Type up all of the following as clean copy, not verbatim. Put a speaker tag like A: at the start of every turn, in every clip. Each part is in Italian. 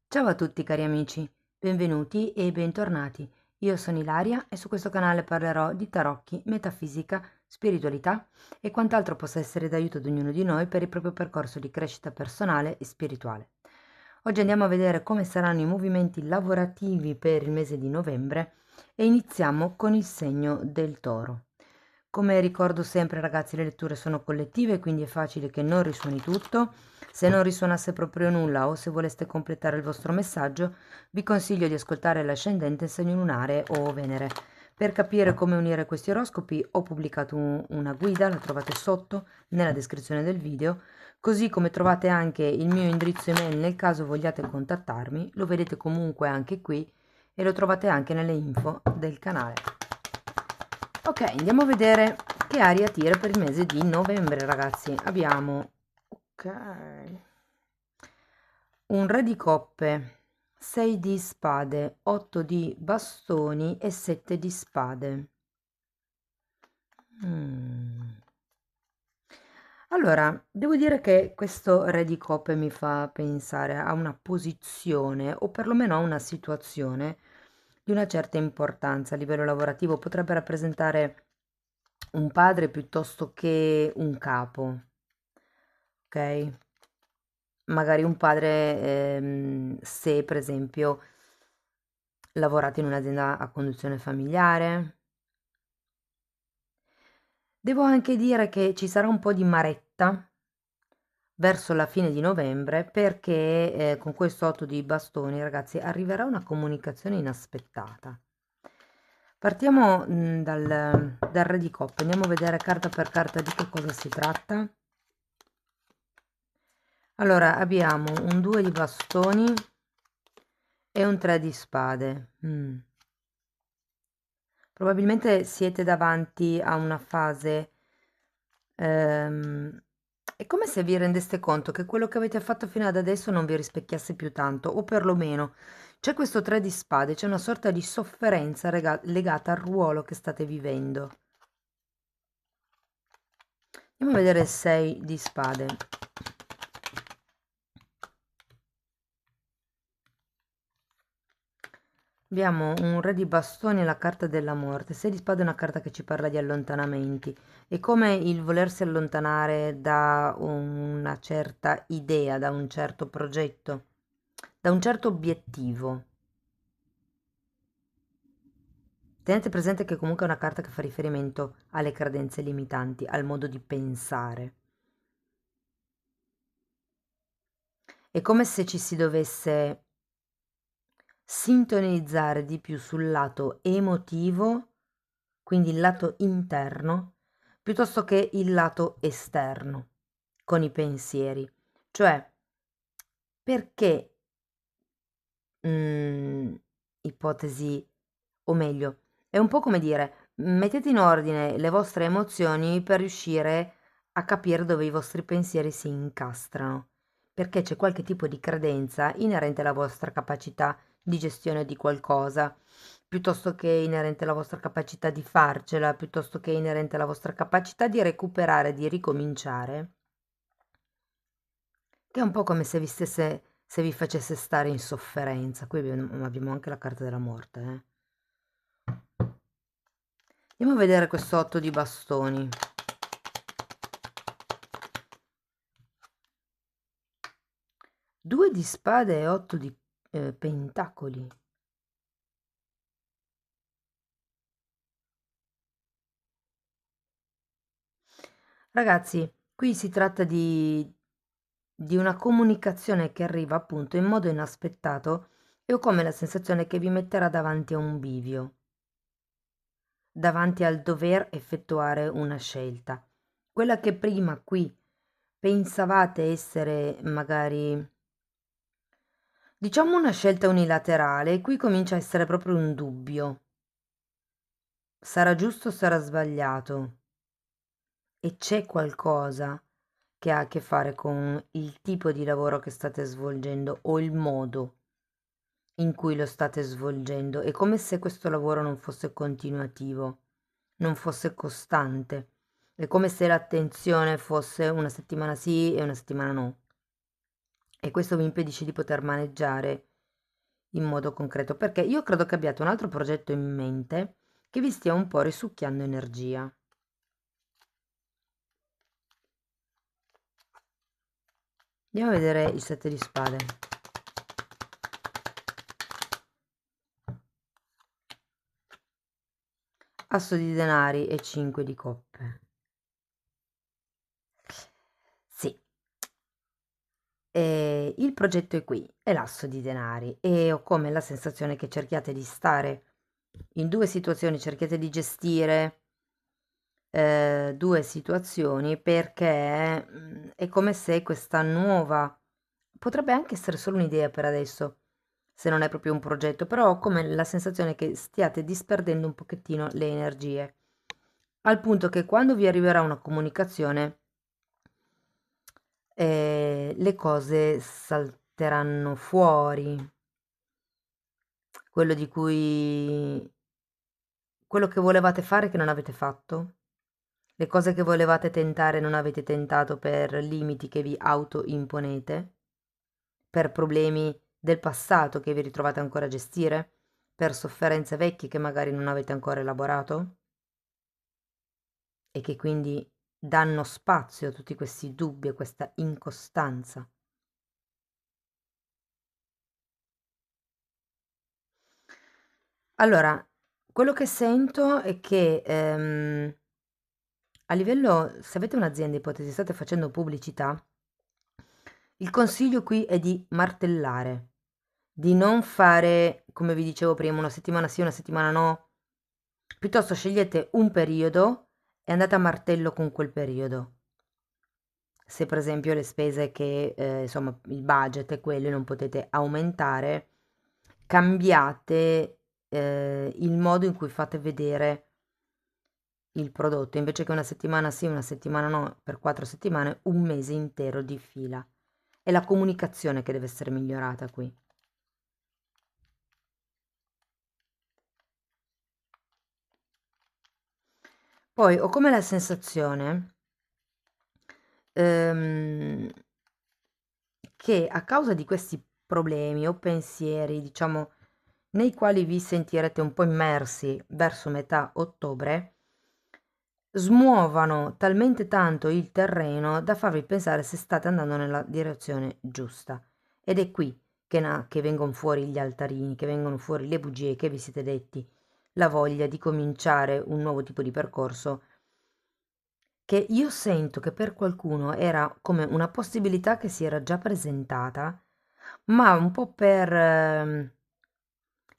A: Ciao a tutti cari amici, benvenuti e bentornati. Io sono Ilaria e su questo canale parlerò di tarocchi, metafisica, spiritualità e quant'altro possa essere d'aiuto ad ognuno di noi per il proprio percorso di crescita personale e spirituale. Oggi andiamo a vedere come saranno i movimenti lavorativi per il mese di novembre e iniziamo con il segno del Toro. Come ricordo sempre ragazzi, le letture sono collettive, quindi è facile che non risuoni tutto. Se non risuonasse proprio nulla o se voleste completare il vostro messaggio, vi consiglio di ascoltare l'ascendente, segno lunare o Venere. Per capire come unire questi oroscopi ho pubblicato una guida, la trovate sotto nella descrizione del video, così come trovate anche il mio indirizzo email nel caso vogliate contattarmi, lo vedete comunque anche qui e lo trovate anche nelle info del canale. Ok, andiamo a vedere che aria tira per il mese di novembre ragazzi. Abbiamo un re di coppe, 6 di spade, 8 di bastoni e 7 di spade. Allora, devo dire che questo re di coppe mi fa pensare a una posizione o perlomeno a una situazione di una certa importanza a livello lavorativo. Potrebbe rappresentare un padre piuttosto che un capo, ok? Magari un padre, se per esempio lavorate in un'azienda a conduzione familiare. Devo anche dire che ci sarà un po' di maretta verso la fine di novembre perché con questo 8 di bastoni, ragazzi, arriverà una comunicazione inaspettata. Partiamo dal re di coppe, andiamo a vedere carta per carta di che cosa si tratta. Allora, abbiamo un 2 di bastoni e un 3 di spade. Probabilmente siete davanti a una fase, è come se vi rendeste conto che quello che avete fatto fino ad adesso non vi rispecchiasse più tanto, o perlomeno c'è questo 3 di spade, c'è una sorta di sofferenza legata al ruolo che state vivendo. Andiamo a vedere il 6 di spade. Abbiamo un re di bastoni e la carta della morte. 6 di spade è una carta che ci parla di allontanamenti. È come il volersi allontanare da una certa idea, da un certo progetto, da un certo obiettivo. Tenete presente che comunque è una carta che fa riferimento alle credenze limitanti, al modo di pensare. È come se ci si dovesse sintonizzare di più sul lato emotivo, quindi il lato interno, piuttosto che il lato esterno, con i pensieri. Cioè, perché, ipotesi, o meglio, è un po' come dire, mettete in ordine le vostre emozioni per riuscire a capire dove i vostri pensieri si incastrano, perché c'è qualche tipo di credenza inerente alla vostra capacità di gestione di qualcosa, piuttosto che inerente alla vostra capacità di farcela, piuttosto che inerente alla vostra capacità di recuperare, di ricominciare, che è un po' come se vi stesse, se vi facesse stare in sofferenza. Qui abbiamo anche la carta della morte, Andiamo a vedere questo 8 di bastoni. Due di spade e 8 di pentacoli. Ragazzi, qui si tratta di una comunicazione che arriva appunto in modo inaspettato e ho come la sensazione che vi metterà davanti a un bivio, davanti al dover effettuare una scelta. Quella che prima qui pensavate essere magari, diciamo, una scelta unilaterale, qui comincia a essere proprio un dubbio. Sarà giusto o sarà sbagliato? E c'è qualcosa che ha a che fare con il tipo di lavoro che state svolgendo o il modo in cui lo state svolgendo. È come se questo lavoro non fosse continuativo, non fosse costante. È come se l'attenzione fosse una settimana sì e una settimana no. E questo vi impedisce di poter maneggiare in modo concreto, perché io credo che abbiate un altro progetto in mente che vi stia un po' risucchiando energia. Andiamo a vedere il 7 di spade. Asso di denari e 5 di coppe. Sì, il progetto è qui, è l'asso di denari e ho come la sensazione che cerchiate di stare in due situazioni, cerchiate di gestire due situazioni perché è come se questa nuova, potrebbe anche essere solo un'idea per adesso, se non è proprio un progetto, però ho come la sensazione che stiate disperdendo un pochettino le energie, al punto che quando vi arriverà una comunicazione le cose salteranno fuori, quello di cui, quello che volevate fare che non avete fatto, le cose che volevate tentare non avete tentato per limiti che vi autoimponete, per problemi del passato che vi ritrovate ancora a gestire, per sofferenze vecchie che magari non avete ancora elaborato e che quindi danno spazio a tutti questi dubbi e questa incostanza. Allora, quello che sento è che a livello, se avete un'azienda, ipotesi, state facendo pubblicità, il consiglio qui è di martellare, di non fare, come vi dicevo prima, una settimana sì, una settimana no. Piuttosto scegliete un periodo e andate a martello con quel periodo. Se per esempio le spese che, insomma, il budget è quello e non potete aumentare, cambiate il modo in cui fate vedere il prodotto, invece che una settimana sì, una settimana no, per 4 settimane, un mese intero di fila. È la comunicazione che deve essere migliorata qui. Poi ho come la sensazione ehm, che a causa di questi problemi o pensieri, diciamo, nei quali vi sentirete un po' immersi verso metà ottobre, smuovano talmente tanto il terreno da farvi pensare se state andando nella direzione giusta. Ed è qui che vengono fuori gli altarini, che vengono fuori le bugie che vi siete detti, la voglia di cominciare un nuovo tipo di percorso che io sento che per qualcuno era come una possibilità che si era già presentata, ma un po' per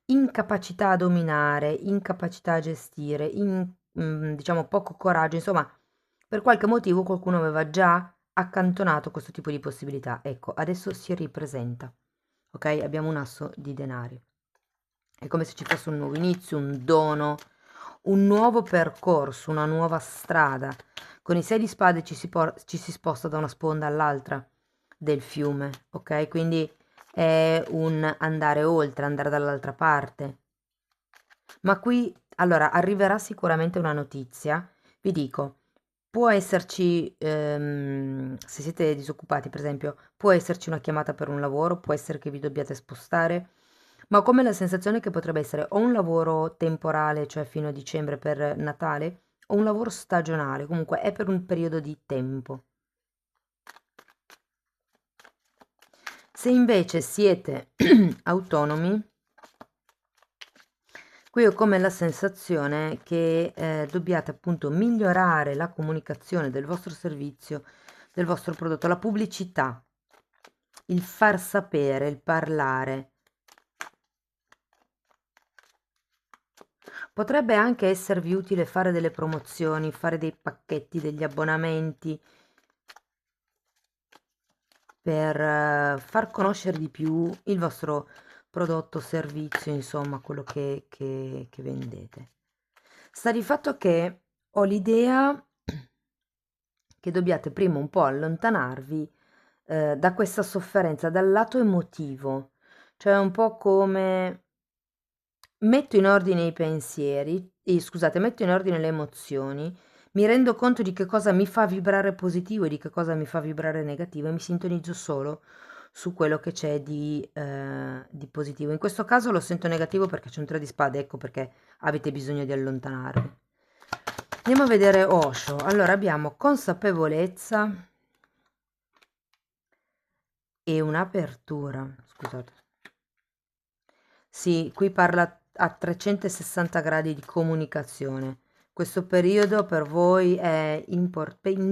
A: incapacità a dominare, incapacità a gestire, diciamo poco coraggio, insomma, per qualche motivo qualcuno aveva già accantonato questo tipo di possibilità. Ecco, adesso si ripresenta. Ok? Abbiamo un asso di denari. È come se ci fosse un nuovo inizio, un dono, un nuovo percorso, una nuova strada. Con i 6 di spade ci si sposta da una sponda all'altra del fiume, ok? Quindi è un andare oltre, andare dall'altra parte. Ma qui, allora, arriverà sicuramente una notizia. Vi dico, può esserci, se siete disoccupati, per esempio, può esserci una chiamata per un lavoro, può essere che vi dobbiate spostare, ma ho come la sensazione che potrebbe essere o un lavoro temporale, cioè fino a dicembre per Natale, o un lavoro stagionale, comunque è per un periodo di tempo. Se invece siete autonomi, qui ho come la sensazione che dobbiate appunto migliorare la comunicazione del vostro servizio, del vostro prodotto, la pubblicità, il far sapere, il parlare. Potrebbe anche esservi utile fare delle promozioni, fare dei pacchetti, degli abbonamenti per far conoscere di più il vostro prodotto, servizio, insomma, quello che vendete. Sta di fatto che ho l'idea che dobbiate prima un po' allontanarvi da questa sofferenza, dal lato emotivo, cioè un po' come metto in ordine i pensieri, scusate, metto in ordine le emozioni, mi rendo conto di che cosa mi fa vibrare positivo e di che cosa mi fa vibrare negativo e mi sintonizzo solo su quello che c'è di positivo. In questo caso lo sento negativo perché c'è un 3 di spade, ecco perché avete bisogno di allontanarvi. Andiamo a vedere Osho. Allora abbiamo consapevolezza e un'apertura. Scusate. Sì, qui parla a 360 gradi di comunicazione. Questo periodo per voi è in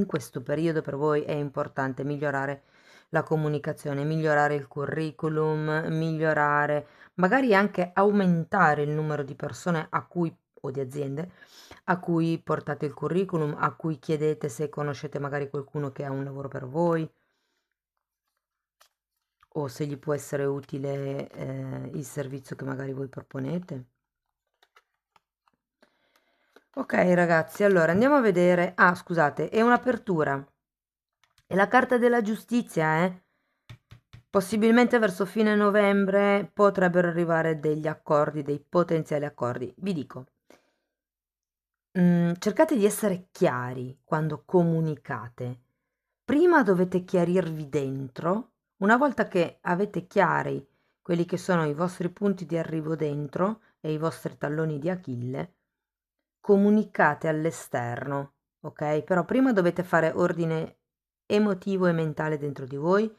A: questo periodo per voi è importante migliorare la comunicazione, migliorare il curriculum, migliorare, magari anche aumentare il numero di persone a cui o di aziende a cui portate il curriculum, a cui chiedete se conoscete magari qualcuno che ha un lavoro per voi o se gli può essere utile il servizio che magari voi proponete. Ok ragazzi, allora andiamo a vedere. Ah, scusate, è un'apertura. È la carta della giustizia, eh? Possibilmente verso fine novembre potrebbero arrivare degli accordi, dei potenziali accordi. Vi dico, cercate di essere chiari quando comunicate. Prima dovete chiarirvi dentro. Una volta che avete chiari quelli che sono i vostri punti di arrivo dentro e i vostri talloni di Achille, comunicate all'esterno, ok? Però prima dovete fare ordine emotivo e mentale dentro di voi,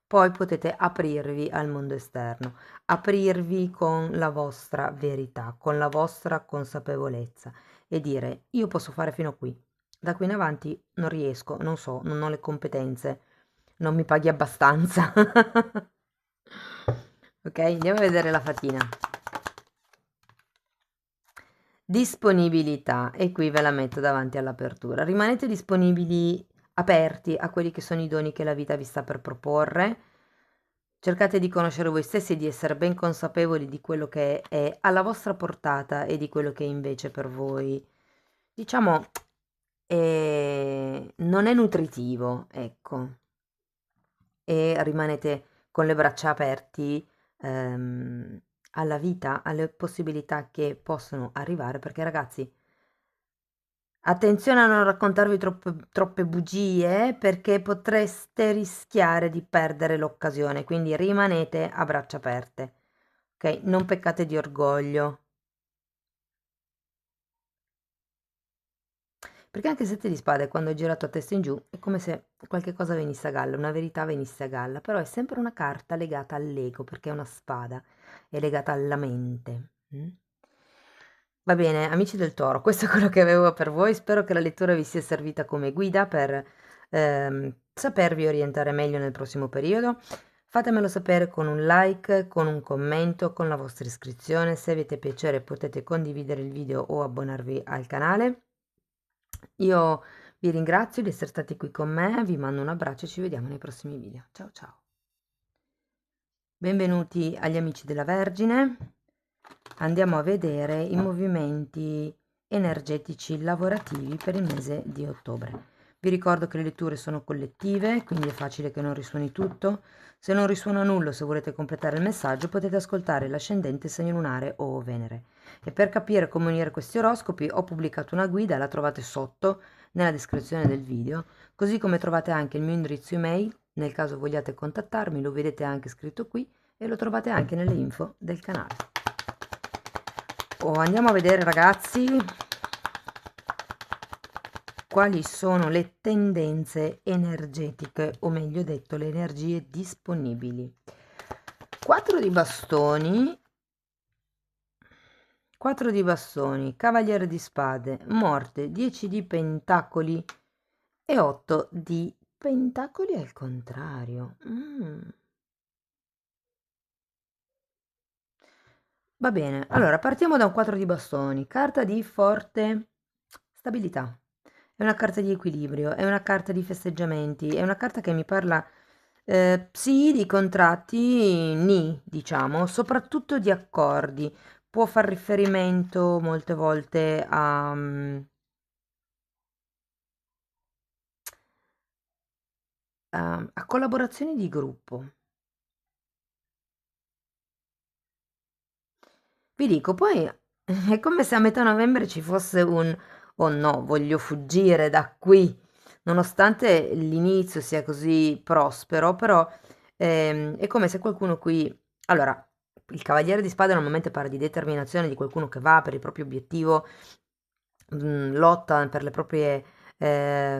A: poi potete aprirvi al mondo esterno, aprirvi con la vostra verità, con la vostra consapevolezza e dire io posso fare fino a qui, da qui in avanti non riesco, non so, non ho le competenze, non mi paghi abbastanza. Ok, andiamo a vedere la fatina. Disponibilità, e qui ve la metto davanti all'apertura. Rimanete disponibili, aperti a quelli che sono i doni che la vita vi sta per proporre. Cercate di conoscere voi stessi e di essere ben consapevoli di quello che è alla vostra portata e di quello che invece per voi, diciamo, non è nutritivo, ecco. E rimanete con le braccia aperti alla vita, alle possibilità che possono arrivare, perché ragazzi, attenzione a non raccontarvi troppe bugie perché potreste rischiare di perdere l'occasione, quindi rimanete a braccia aperte, ok? Non peccate di orgoglio. Perché anche 7 di spade, quando è girato a testa in giù, è come se qualche cosa venisse a galla, una verità venisse a galla, però è sempre una carta legata all'ego, perché è una spada, è legata alla mente. Va bene, amici del Toro, questo è quello che avevo per voi. Spero che la lettura vi sia servita come guida per sapervi orientare meglio nel prossimo periodo. Fatemelo sapere con un like, con un commento, con la vostra iscrizione. Se avete piacere potete condividere il video o abbonarvi al canale. Io vi ringrazio di essere stati qui con me, vi mando un abbraccio e ci vediamo nei prossimi video. Ciao ciao. Benvenuti agli amici della Vergine. Andiamo a vedere i movimenti energetici lavorativi per il mese di ottobre. Vi ricordo che le letture sono collettive, quindi è facile che non risuoni tutto. Se non risuona nulla, se volete completare il messaggio, potete ascoltare l'ascendente, segno lunare o Venere. E per capire come unire questi oroscopi ho pubblicato una guida, la trovate sotto nella descrizione del video, così come trovate anche il mio indirizzo email, nel caso vogliate contattarmi, lo vedete anche scritto qui e lo trovate anche nelle info del canale. Andiamo a vedere ragazzi quali sono le tendenze energetiche, o meglio detto le energie disponibili. 4 di bastoni, 4 di bastoni, cavaliere di spade, morte, 10 di pentacoli e 8 di pentacoli al contrario. Va bene, allora partiamo da un 4 di bastoni, carta di forte stabilità, è una carta di equilibrio, è una carta di festeggiamenti, è una carta che mi parla sì di contratti, diciamo, soprattutto di accordi, può far riferimento molte volte a collaborazioni di gruppo. Vi dico, poi è come se a metà novembre ci fosse un oh no, voglio fuggire da qui, nonostante l'inizio sia così prospero, però È come se qualcuno qui... Allora, il Cavaliere di Spade normalmente parla di determinazione, di qualcuno che va per il proprio obiettivo, lotta per le proprie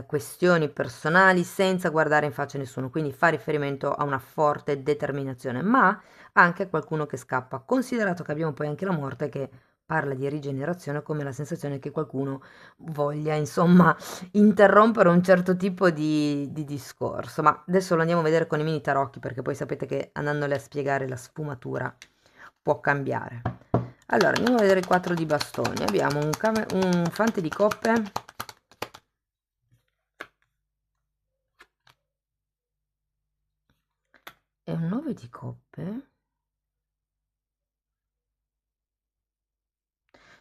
A: questioni personali senza guardare in faccia a nessuno, quindi fa riferimento a una forte determinazione, ma anche a qualcuno che scappa, considerato che abbiamo poi anche la morte che parla di rigenerazione, come la sensazione che qualcuno voglia, insomma, interrompere un certo tipo di discorso. Ma adesso lo andiamo a vedere con i mini tarocchi, perché poi sapete che andandole a spiegare la sfumatura può cambiare. Allora, andiamo a vedere i 4 di bastoni. Abbiamo un fante di coppe e un 9 di coppe.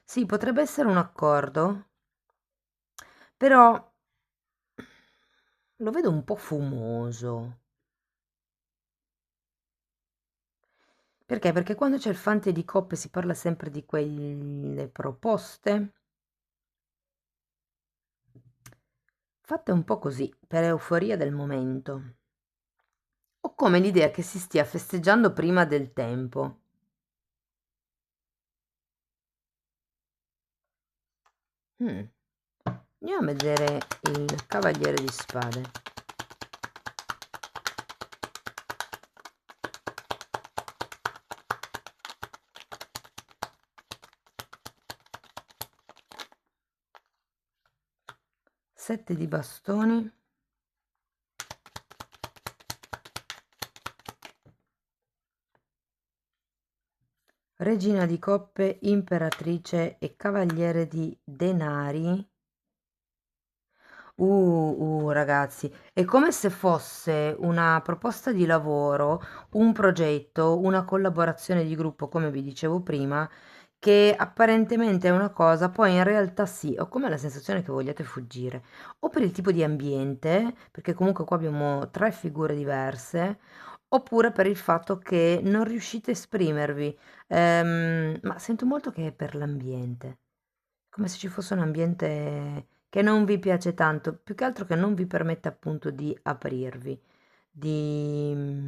A: Sì, potrebbe essere un accordo, però lo vedo un po' fumoso. Perché? Perché quando c'è il fante di coppe si parla sempre di quelle proposte fatte un po' così, per euforia del momento. O come l'idea che si stia festeggiando prima del tempo. Mm. Andiamo a vedere il Cavaliere di Spade. 7 di bastoni. Regina di coppe, imperatrice e cavaliere di denari. Ragazzi, è come se fosse una proposta di lavoro, un progetto, una collaborazione di gruppo, come vi dicevo prima, che apparentemente è una cosa, poi in realtà sì, ho come la sensazione che vogliate fuggire, o per il tipo di ambiente, perché comunque qua abbiamo tre figure diverse, oppure per il fatto che non riuscite a esprimervi. Ma sento molto che è per l'ambiente, come se ci fosse un ambiente che non vi piace tanto, più che altro che non vi permette appunto di aprirvi, di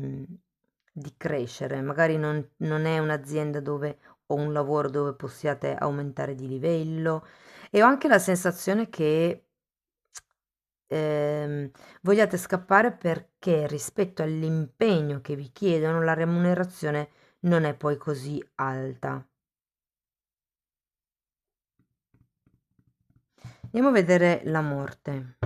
A: crescere. Magari non è un'azienda dove o un lavoro dove possiate aumentare di livello e ho anche la sensazione che vogliate scappare perché rispetto all'impegno che vi chiedono la remunerazione non è poi così alta. Andiamo a vedere la morte.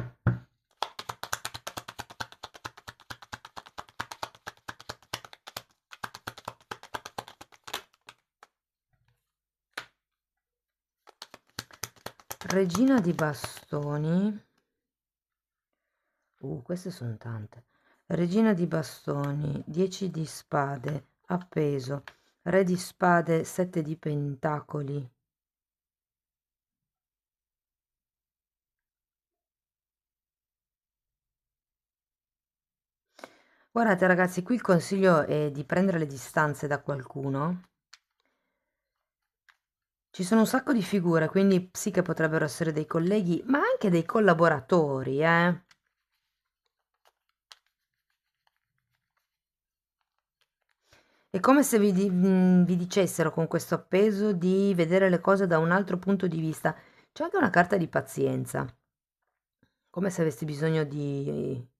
A: Regina di bastoni. Queste sono tante. Regina di bastoni, 10 di spade, appeso. Re di spade, 7 di pentacoli. Guardate ragazzi, qui il consiglio è di prendere le distanze da qualcuno. Ci sono un sacco di figure, quindi sì che potrebbero essere dei colleghi, ma anche dei collaboratori, eh. È come se vi dicessero con questo appeso di vedere le cose da un altro punto di vista. C'è anche una carta di pazienza, come se avessi bisogno di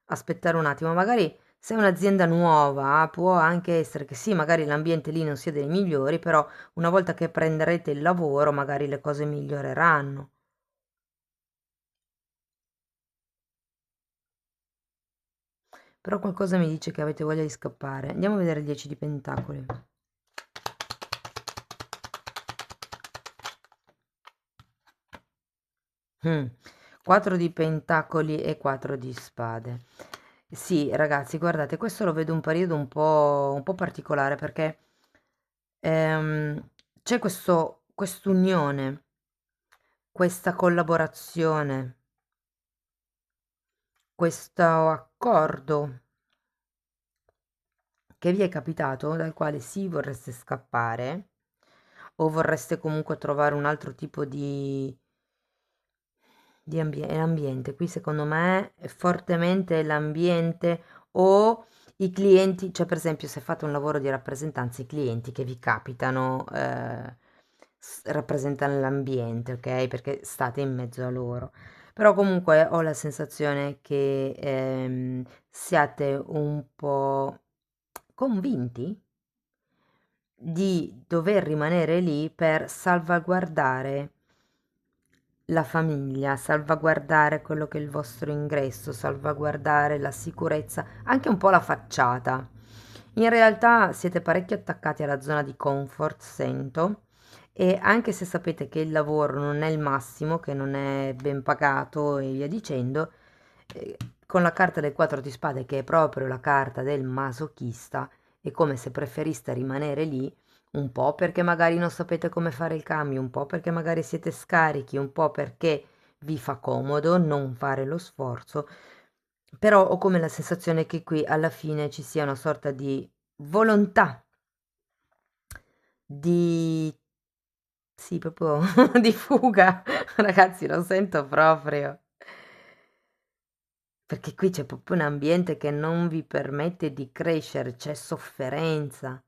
A: aspettare un attimo. Magari se è un'azienda nuova, può anche essere che sì, magari l'ambiente lì non sia dei migliori, però una volta che prenderete il lavoro, magari le cose miglioreranno. Però qualcosa mi dice che avete voglia di scappare. Andiamo a vedere il 10 di pentacoli. Mm. 4 di pentacoli e 4 di spade. Sì, ragazzi, guardate, questo lo vedo un periodo un po' particolare perché c'è quest'unione, questa collaborazione, questo accordo che vi è capitato dal quale sì vorreste scappare o vorreste comunque trovare un altro tipo è l'ambiente. Qui secondo me è fortemente l'ambiente o I clienti, cioè per esempio se fate un lavoro di rappresentanza, i clienti che vi capitano rappresentano l'ambiente, ok? Perché state in mezzo a loro. Però comunque ho la sensazione che siate un po' convinti di dover rimanere lì per salvaguardare la famiglia, salvaguardare quello che è il vostro ingresso, salvaguardare la sicurezza, anche un po' la facciata. In realtà siete parecchio attaccati alla zona di comfort, sento, e anche se sapete che il lavoro non è il massimo, che non è ben pagato e via dicendo, eh, con la carta del 4 di spade, che è proprio la carta del masochista, è come se preferiste rimanere lì un po' perché magari non sapete come fare il cambio, un po' perché magari siete scarichi, un po' perché vi fa comodo non fare lo sforzo, però ho come la sensazione che qui alla fine ci sia una sorta di volontà di... sì, proprio di fuga, ragazzi, lo sento proprio. Perché qui c'è proprio un ambiente che non vi permette di crescere, c'è sofferenza.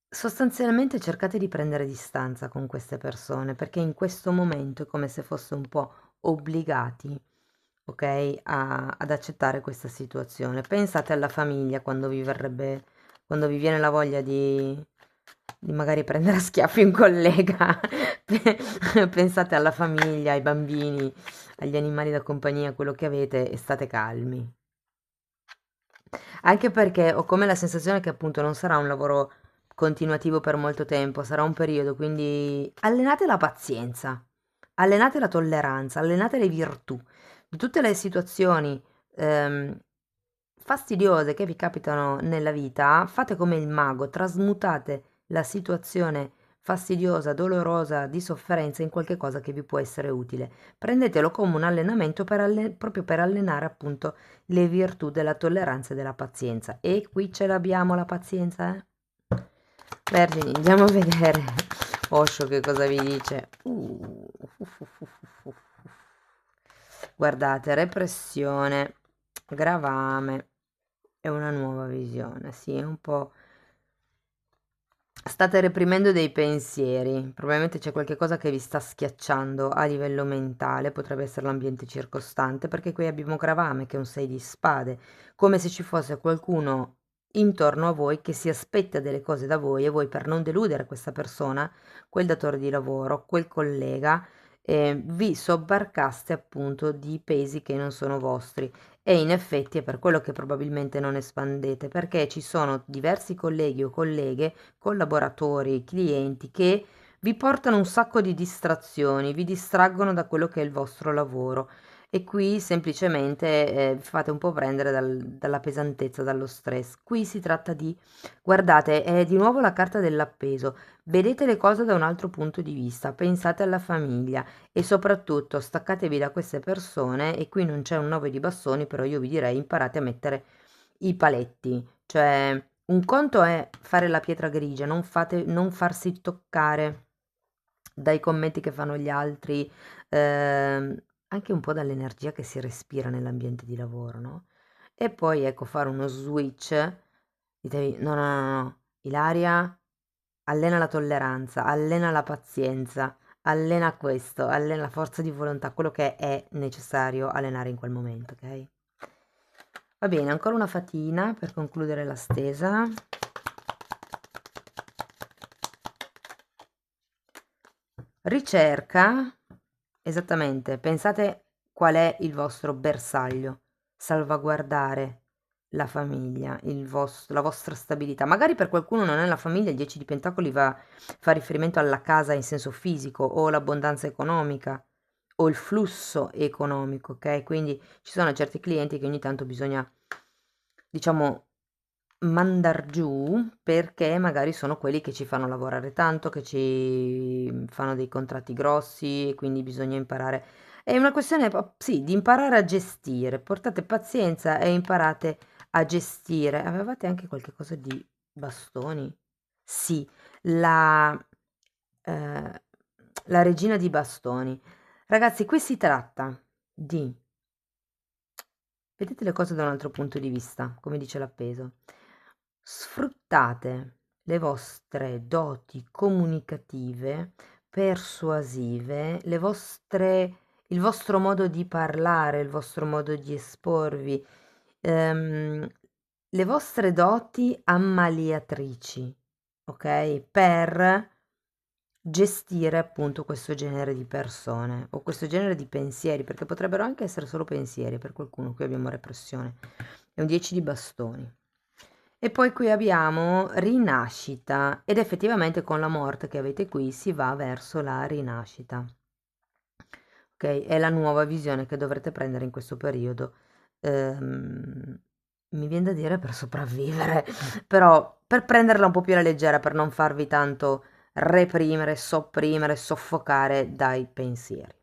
A: Sostanzialmente cercate di prendere distanza con queste persone perché in questo momento è come se foste un po' obbligati, ok, ad accettare questa situazione. Pensate alla famiglia quando vi verrebbe, quando vi viene la voglia di magari prendere a schiaffi un collega. Pensate alla famiglia, ai bambini, agli animali da compagnia, quello che avete e state calmi. Anche perché ho come la sensazione che appunto non sarà un lavoro continuativo per molto tempo, sarà un periodo, quindi allenate la pazienza, allenate la tolleranza, allenate le virtù di tutte le situazioni ehm, fastidiose che vi capitano nella vita, fate come il mago, trasmutate la situazione fastidiosa, dolorosa, di sofferenza in qualche cosa che vi può essere utile. Prendetelo come un allenamento proprio per allenare appunto le virtù della tolleranza e della pazienza. E qui ce l'abbiamo la pazienza, eh? Vergini, andiamo a vedere Osho che cosa vi dice. Guardate, repressione, gravame e una nuova visione. Sì, è un po'... State reprimendo dei pensieri, probabilmente c'è qualche cosa che vi sta schiacciando a livello mentale, potrebbe essere l'ambiente circostante, perché qui abbiamo Gravame che è un 6 di spade, come se ci fosse qualcuno intorno a voi che si aspetta delle cose da voi e voi per non deludere questa persona, quel datore di lavoro, quel collega, vi sobbarcaste appunto di pesi che non sono vostri. E in effetti è per quello che probabilmente non espandete, perché ci sono diversi colleghi o colleghe collaboratori, clienti che vi portano un sacco di distrazioni, vi distraggono da quello che è il vostro lavoro e qui semplicemente vi fate un po' prendere dalla pesantezza, dallo stress. Qui si tratta di, guardate, è di nuovo la carta dell'appeso, vedete le cose da un altro punto di vista, pensate alla famiglia e soprattutto staccatevi da queste persone e qui non c'è un 9 di bastoni, però io vi direi imparate a mettere i paletti, cioè un conto è fare la pietra grigia, non farsi toccare dai commenti che fanno gli altri, anche un po' dall'energia che si respira nell'ambiente di lavoro, no? E poi ecco fare uno switch, ditevi no, no, no, no, Ilaria, allena la tolleranza, allena la pazienza, allena questo, allena la forza di volontà, quello che è necessario allenare in quel momento, ok? Va bene, ancora una fatina per concludere la stesa. Ricerca, esattamente, pensate qual è il vostro bersaglio, salvaguardare la famiglia, la vostra stabilità. Magari per qualcuno non è la famiglia, il 10 di Pentacoli fa riferimento alla casa in senso fisico o l'abbondanza economica o il flusso economico, ok? Quindi ci sono certi clienti che ogni tanto bisogna, diciamo, mandar giù perché magari sono quelli che ci fanno lavorare tanto, che ci fanno dei contratti grossi e quindi bisogna imparare. È una questione, sì, di imparare a gestire. Portate pazienza e imparate a gestire. Avevate anche qualche cosa di bastoni? Sì, la, eh, la regina di bastoni. Ragazzi, qui si tratta di vedete le cose da un altro punto di vista, come dice l'appeso. Sfruttate le vostre doti comunicative, persuasive, il vostro modo di parlare, il vostro modo di esporvi, le vostre doti ammaliatrici, ok? Per gestire appunto questo genere di persone o questo genere di pensieri, perché potrebbero anche essere solo pensieri per qualcuno. Qui abbiamo repressione, è un 10 di bastoni. E poi qui abbiamo rinascita ed effettivamente con la morte che avete qui si va verso la rinascita. Ok, è la nuova visione che dovrete prendere in questo periodo. Mi viene da dire per sopravvivere, però per prenderla un po' più alla leggera, per non farvi tanto reprimere, sopprimere, soffocare dai pensieri.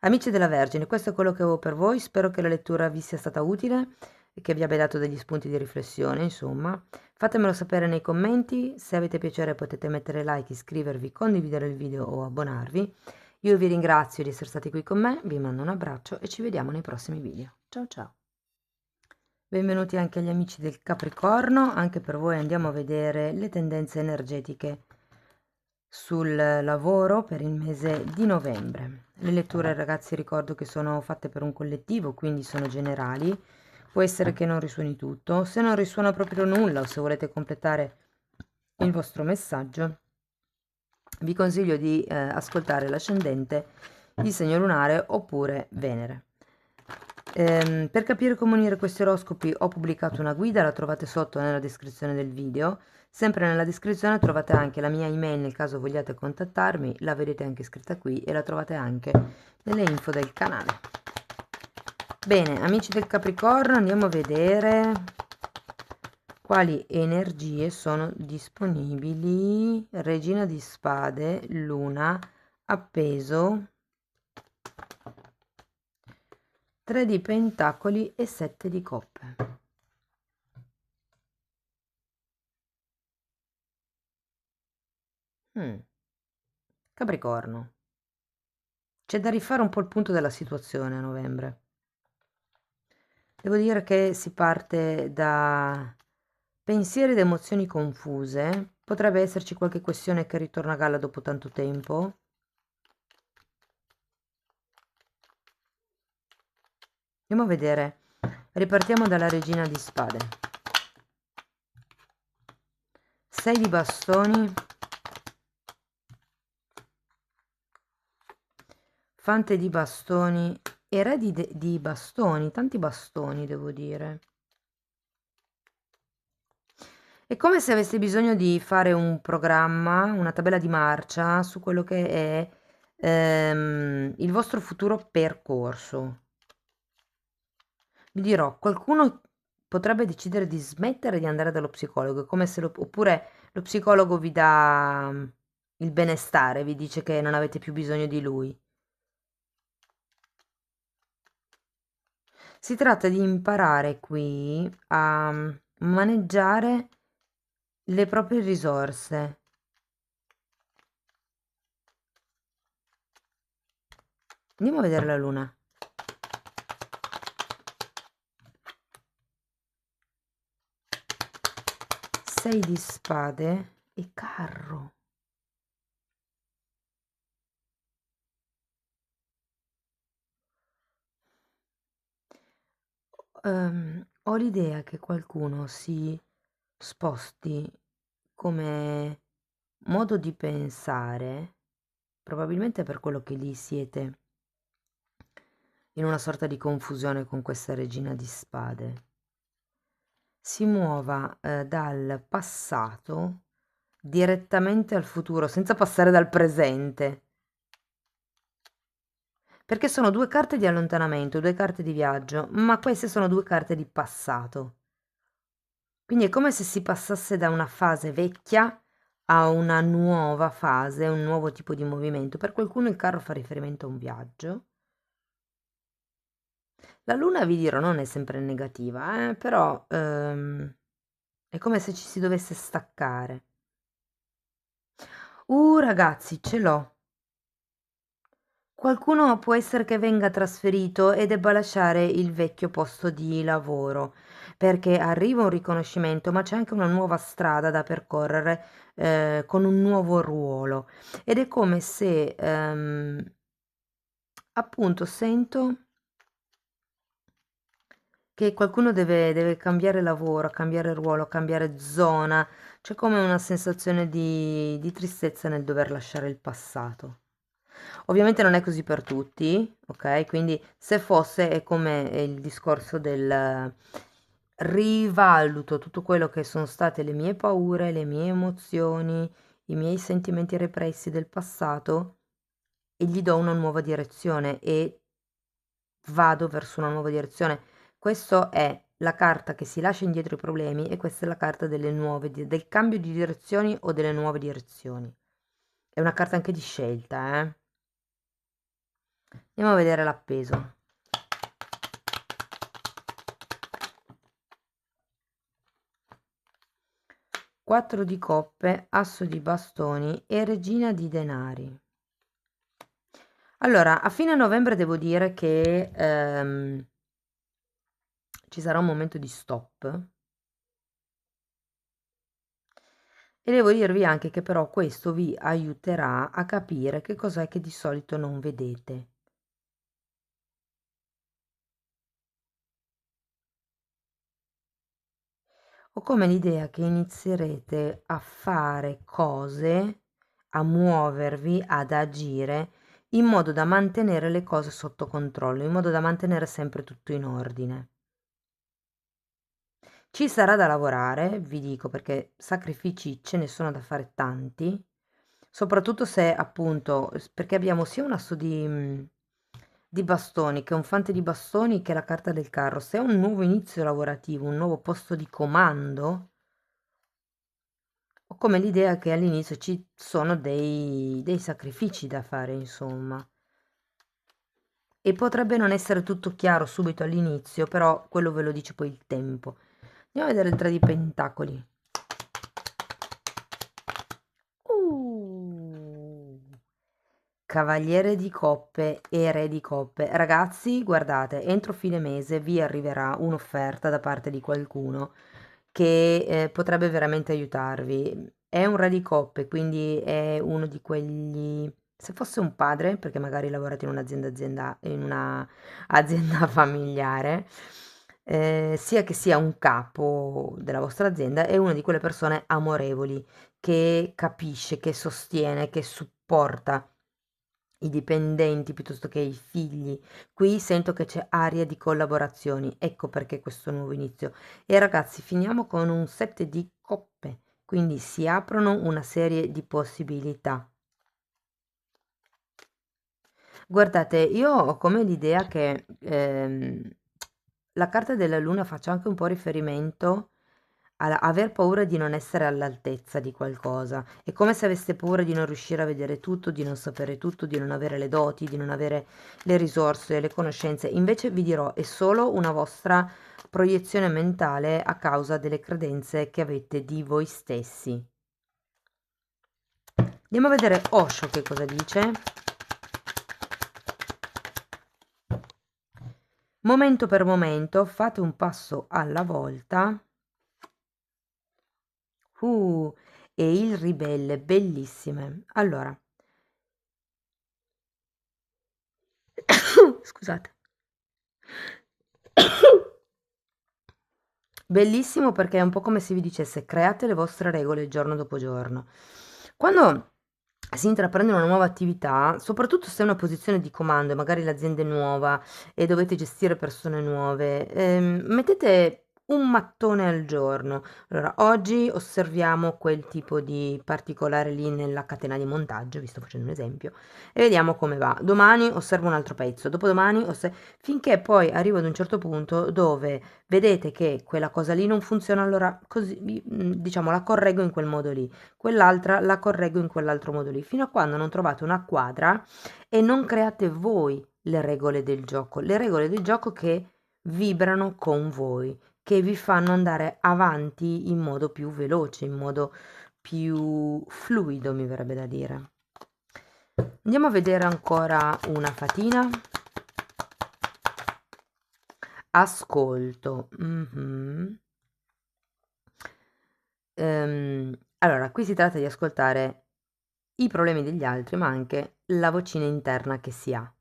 A: Amici della Vergine, questo è quello che avevo per voi, spero che la lettura vi sia stata utile e che vi abbia dato degli spunti di riflessione, insomma. Fatemelo sapere nei commenti, se avete piacere potete mettere like, iscrivervi, condividere il video o abbonarvi. Io vi ringrazio di essere stati qui con me, vi mando un abbraccio e ci vediamo nei prossimi video. Ciao ciao! Benvenuti anche agli amici del Capricorno, anche per voi andiamo a vedere le tendenze energetiche sul lavoro per il mese di novembre. Le letture, ragazzi, ricordo che sono fatte per un collettivo, quindi sono generali. Può essere che non risuoni tutto. Se non risuona proprio nulla o se volete completare il vostro messaggio, vi consiglio di ascoltare l'ascendente, il segno lunare oppure Venere. Per capire come unire questi oroscopi ho pubblicato una guida, la trovate sotto nella descrizione del video. Sempre nella descrizione trovate anche la mia email nel caso vogliate contattarmi, la vedete anche scritta qui e la trovate anche nelle info del canale. Bene, amici del Capricorno, andiamo a vedere quali energie sono disponibili. Regina di Spade, Luna, appeso, 3 di Pentacoli e 7 di Coppe. Capricorno. C'è da rifare un po' il punto della situazione a novembre. Devo dire che si parte da pensieri ed emozioni confuse. Potrebbe esserci qualche questione che ritorna a galla dopo tanto tempo. Andiamo a vedere. Ripartiamo dalla Regina di Spade. 6 di bastoni. Fante di bastoni e re di bastoni, tanti bastoni devo dire. È come se aveste bisogno di fare un programma, una tabella di marcia su quello che è il vostro futuro percorso. Vi dirò, qualcuno potrebbe decidere di smettere di andare dallo psicologo, come se oppure lo psicologo vi dà il benestare, vi dice che non avete più bisogno di lui. Si tratta di imparare qui a maneggiare le proprie risorse. Andiamo a vedere la luna. Sei di spade e carro. Ho l'idea che qualcuno si sposti come modo di pensare, probabilmente per quello che lì siete in una sorta di confusione con questa regina di spade, si muova dal passato direttamente al futuro, senza passare dal presente. Perché sono 2 carte di allontanamento, 2 carte di viaggio, ma queste sono 2 carte di passato. Quindi è come se si passasse da una fase vecchia a una nuova fase, un nuovo tipo di movimento. Per qualcuno il carro fa riferimento a un viaggio. La luna, vi dirò, non è sempre negativa, però è come se ci si dovesse staccare. Ragazzi, ce l'ho. Qualcuno può essere che venga trasferito e debba lasciare il vecchio posto di lavoro, perché arriva un riconoscimento, ma c'è anche una nuova strada da percorrere, con un nuovo ruolo. Ed è come se, appunto, sento che qualcuno deve cambiare lavoro, cambiare ruolo, cambiare zona. C'è come una sensazione di tristezza nel dover lasciare il passato. Ovviamente non è così per tutti, ok? Quindi se fosse è come il discorso del rivaluto tutto quello che sono state le mie paure, le mie emozioni, i miei sentimenti repressi del passato e gli do una nuova direzione e vado verso una nuova direzione. Questa è la carta che si lascia indietro i problemi e questa è la carta delle nuove, del cambio di direzioni o delle nuove direzioni. È una carta anche di scelta, eh? Andiamo a vedere l'appeso. Quattro di coppe, asso di bastoni e regina di denari. Allora, a fine novembre devo dire che ci sarà un momento di stop e devo dirvi anche che però questo vi aiuterà a capire che cos'è che di solito non vedete. Ho come l'idea che inizierete a fare cose, a muovervi, ad agire in modo da mantenere le cose sotto controllo, in modo da mantenere sempre tutto in ordine. Ci sarà da lavorare, vi dico, perché sacrifici ce ne sono da fare tanti, soprattutto se appunto, perché abbiamo sia un asso di bastoni che un fante di bastoni che la carta del carro. Se è un nuovo inizio lavorativo, un nuovo posto di comando, ho come l'idea che all'inizio ci sono dei sacrifici da fare, insomma. E potrebbe non essere tutto chiaro subito all'inizio, però quello ve lo dice poi il tempo. Andiamo a vedere il 3 di pentacoli. Uh, Cavaliere di coppe e re di coppe. Ragazzi, guardate, entro fine mese vi arriverà un'offerta da parte di qualcuno che potrebbe veramente aiutarvi. È un re di coppe, quindi è uno di quegli... Se fosse un padre, perché magari lavorate in in una azienda familiare, sia che sia un capo della vostra azienda, è una di quelle persone amorevoli che capisce, che sostiene, che supporta i dipendenti piuttosto che i figli. Qui sento che c'è aria di collaborazioni, ecco perché questo nuovo inizio. E ragazzi, finiamo con un 7 di coppe, quindi si aprono una serie di possibilità. Guardate, io ho come l'idea che la carta della luna faccia anche un po' riferimento aver paura di non essere all'altezza di qualcosa. È come se aveste paura di non riuscire a vedere tutto, di non sapere tutto, di non avere le doti, di non avere le risorse, le conoscenze. Invece vi dirò, è solo una vostra proiezione mentale a causa delle credenze che avete di voi stessi. Andiamo a vedere Osho che cosa dice. Momento per momento, fate un passo alla volta. E il ribelle, bellissime. Allora, scusate. Bellissimo perché è un po' come se vi dicesse create le vostre regole giorno dopo giorno. Quando si intraprende una nuova attività, soprattutto se è una posizione di comando e magari l'azienda è nuova e dovete gestire persone nuove, mettete un mattone al giorno. Allora, oggi osserviamo quel tipo di particolare lì nella catena di montaggio, vi sto facendo un esempio, e vediamo come va. Domani osservo un altro pezzo, dopodomani finché poi arrivo ad un certo punto dove vedete che quella cosa lì non funziona, allora così, diciamo, la correggo in quel modo lì, quell'altra la correggo in quell'altro modo lì, fino a quando non trovate una quadra e non create voi le regole del gioco che vibrano con voi, che vi fanno andare avanti in modo più veloce, in modo più fluido, mi verrebbe da dire. Andiamo a vedere ancora una fatina. Ascolto. Allora, qui si tratta di ascoltare i problemi degli altri, ma anche la vocina interna che si ha.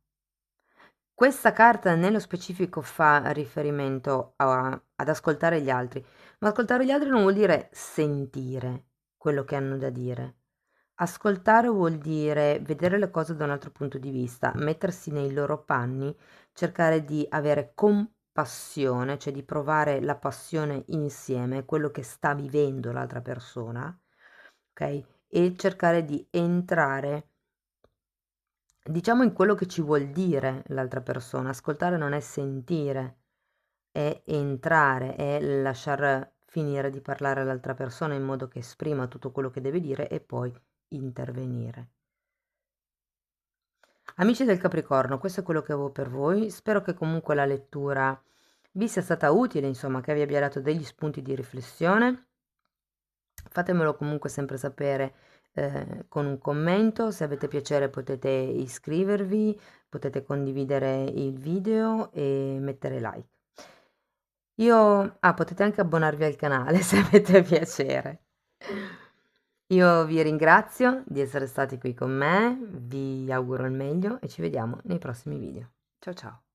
A: Questa carta nello specifico fa riferimento ad ascoltare gli altri, ma ascoltare gli altri non vuol dire sentire quello che hanno da dire. Ascoltare vuol dire vedere le cose da un altro punto di vista, mettersi nei loro panni, cercare di avere compassione, cioè di provare la passione insieme, quello che sta vivendo l'altra persona, ok? E cercare di entrare, diciamo, in quello che ci vuol dire l'altra persona. Ascoltare non è sentire, è entrare, è lasciar finire di parlare l'altra persona in modo che esprima tutto quello che deve dire e poi intervenire. Amici del Capricorno, questo è quello che avevo per voi. Spero che comunque la lettura vi sia stata utile, insomma, che vi abbia dato degli spunti di riflessione. Fatemelo comunque sempre sapere con un commento. Se avete piacere potete iscrivervi, potete condividere il video e mettere like. Potete anche abbonarvi al canale se avete piacere. Io vi ringrazio di essere stati qui con me, vi auguro il meglio e ci vediamo nei prossimi video. Ciao ciao!